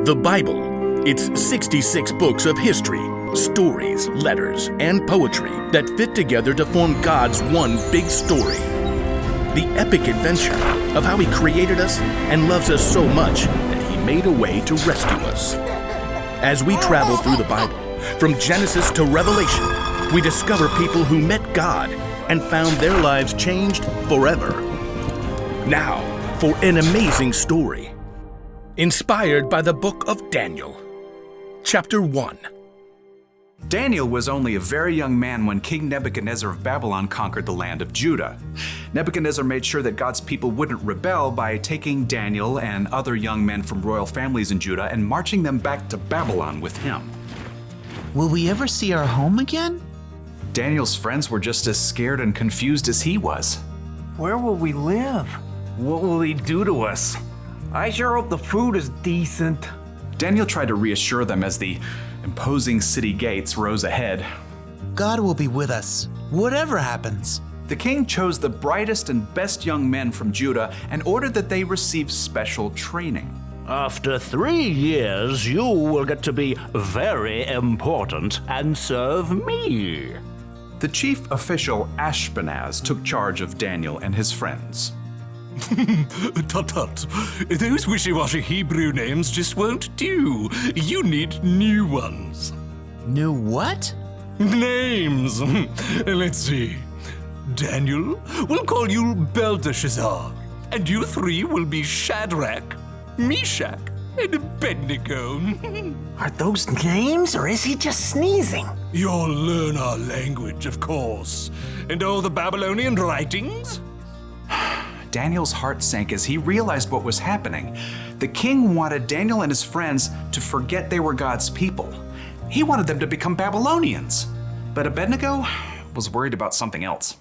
The Bible. It's 66 books of history, stories, letters, and poetry that fit together to form God's one big story. The epic adventure of how He created us and loves us so much that He made a way to rescue us. As we travel through the Bible, from Genesis to Revelation, we discover people who met God and found their lives changed forever. Now, for an amazing story. Inspired by the book of Daniel. Chapter 1. Daniel was only a very young man when King Nebuchadnezzar of Babylon conquered the land of Judah. Nebuchadnezzar made sure that God's people wouldn't rebel by taking Daniel and other young men from royal families in Judah and marching them back to Babylon with him. Will we ever see our home again? Daniel's friends were just as scared and confused as he was. Where will we live? What will he do to us? I sure hope the food is decent. Daniel tried to reassure them as the imposing city gates rose ahead. God will be with us, whatever happens. The king chose the brightest and best young men from Judah and ordered that they receive special training. After 3 years, you will get to be very important and serve me. The chief official Ashpenaz took charge of Daniel and his friends. Tut-tut. Those wishy-washy Hebrew names just won't do. You need new ones. New what? Names. Let's see. Daniel, we'll call you Belteshazzar. And you three will be Shadrach, Meshach, and Abednego. Are those names, or is he just sneezing? You'll learn our language, of course. And all the Babylonian writings? Daniel's heart sank as he realized what was happening. The king wanted Daniel and his friends to forget they were God's people. He wanted them to become Babylonians. But Abednego was worried about something else.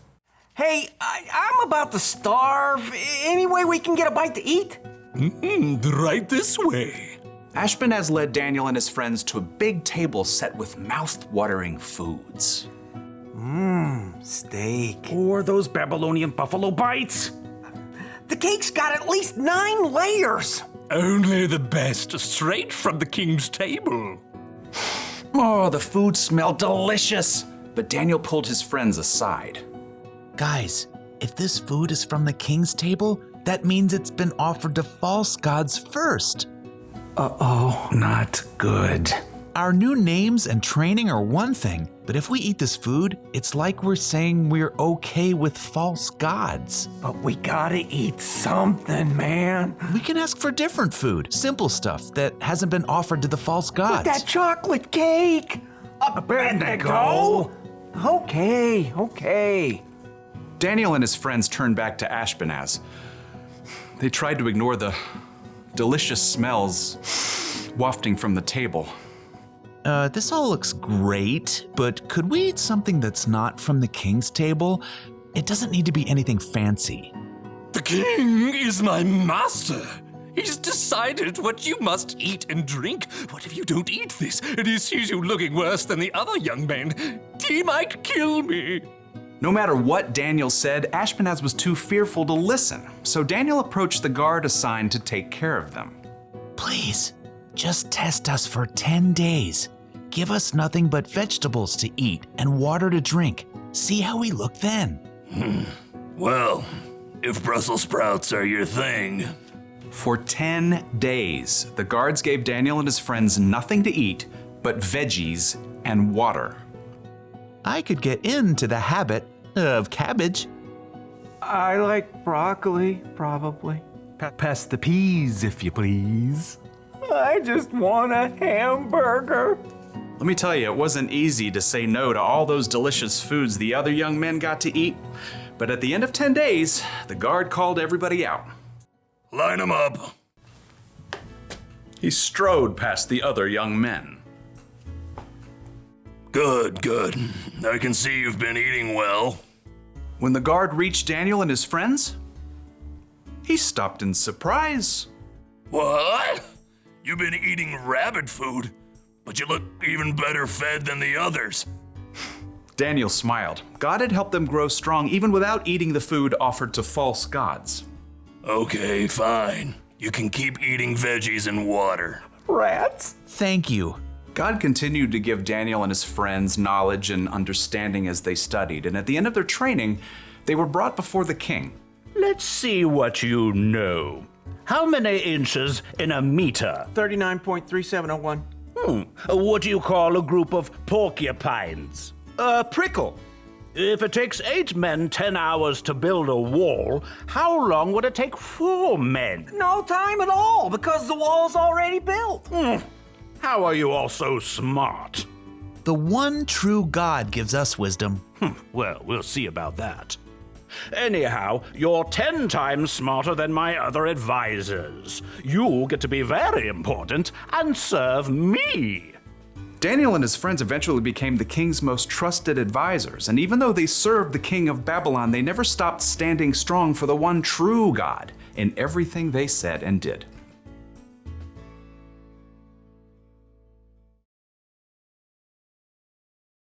Hey, I'm about to starve. Any way we can get a bite to eat? Right this way. Ashpenaz led Daniel and his friends to a big table set with mouth-watering foods. Steak. Or those Babylonian buffalo bites. The cake's got at least 9 layers. Only the best, straight from the king's table. Oh, the food smelled delicious. But Daniel pulled his friends aside. Guys, if this food is from the king's table, that means it's been offered to false gods first. Uh-oh, not good. Our new names and training are one thing, but if we eat this food, it's like we're saying we're okay with false gods. But we gotta eat something, man. We can ask for different food, simple stuff that hasn't been offered to the false gods. That chocolate cake. Abednego. Okay. Daniel and his friends turned back to Ashpenaz. They tried to ignore the delicious smells wafting from the table. This all looks great, but could we eat something that's not from the king's table? It doesn't need to be anything fancy. The king is my master. He's decided what you must eat and drink. What if you don't eat this and he sees you looking worse than the other young men? He might kill me. No matter what Daniel said, Ashpenaz was too fearful to listen, so Daniel approached the guard assigned to take care of them. Please, just test us for 10 days. Give us nothing but vegetables to eat and water to drink. See how we look then. Well, if Brussels sprouts are your thing. For 10 days, the guards gave Daniel and his friends nothing to eat but veggies and water. I could get into the habit of cabbage. I like broccoli, probably. Pass the peas, if you please. I just want a hamburger. Let me tell you, it wasn't easy to say no to all those delicious foods the other young men got to eat. But at the end of 10 days, the guard called everybody out. Line them up. He strode past the other young men. Good. I can see you've been eating well. When the guard reached Daniel and his friends, he stopped in surprise. What? You've been eating rabbit food, but you look even better fed than the others. Daniel smiled. God had helped them grow strong even without eating the food offered to false gods. Okay, fine. You can keep eating veggies and water. Rats? Thank you. God continued to give Daniel and his friends knowledge and understanding as they studied, and at the end of their training, they were brought before the king. Let's see what you know. How many inches in a meter? 39.3701. What do you call a group of porcupines? A prickle. If it takes 8 men 10 hours to build a wall, how long would it take 4 men? No time at all, because the wall's already built. How are you all so smart? The one true God gives us wisdom. Well, we'll see about that. Anyhow, you're 10 times smarter than my other advisors. You get to be very important and serve me. Daniel and his friends eventually became the king's most trusted advisors, and even though they served the king of Babylon, they never stopped standing strong for the one true God in everything they said and did.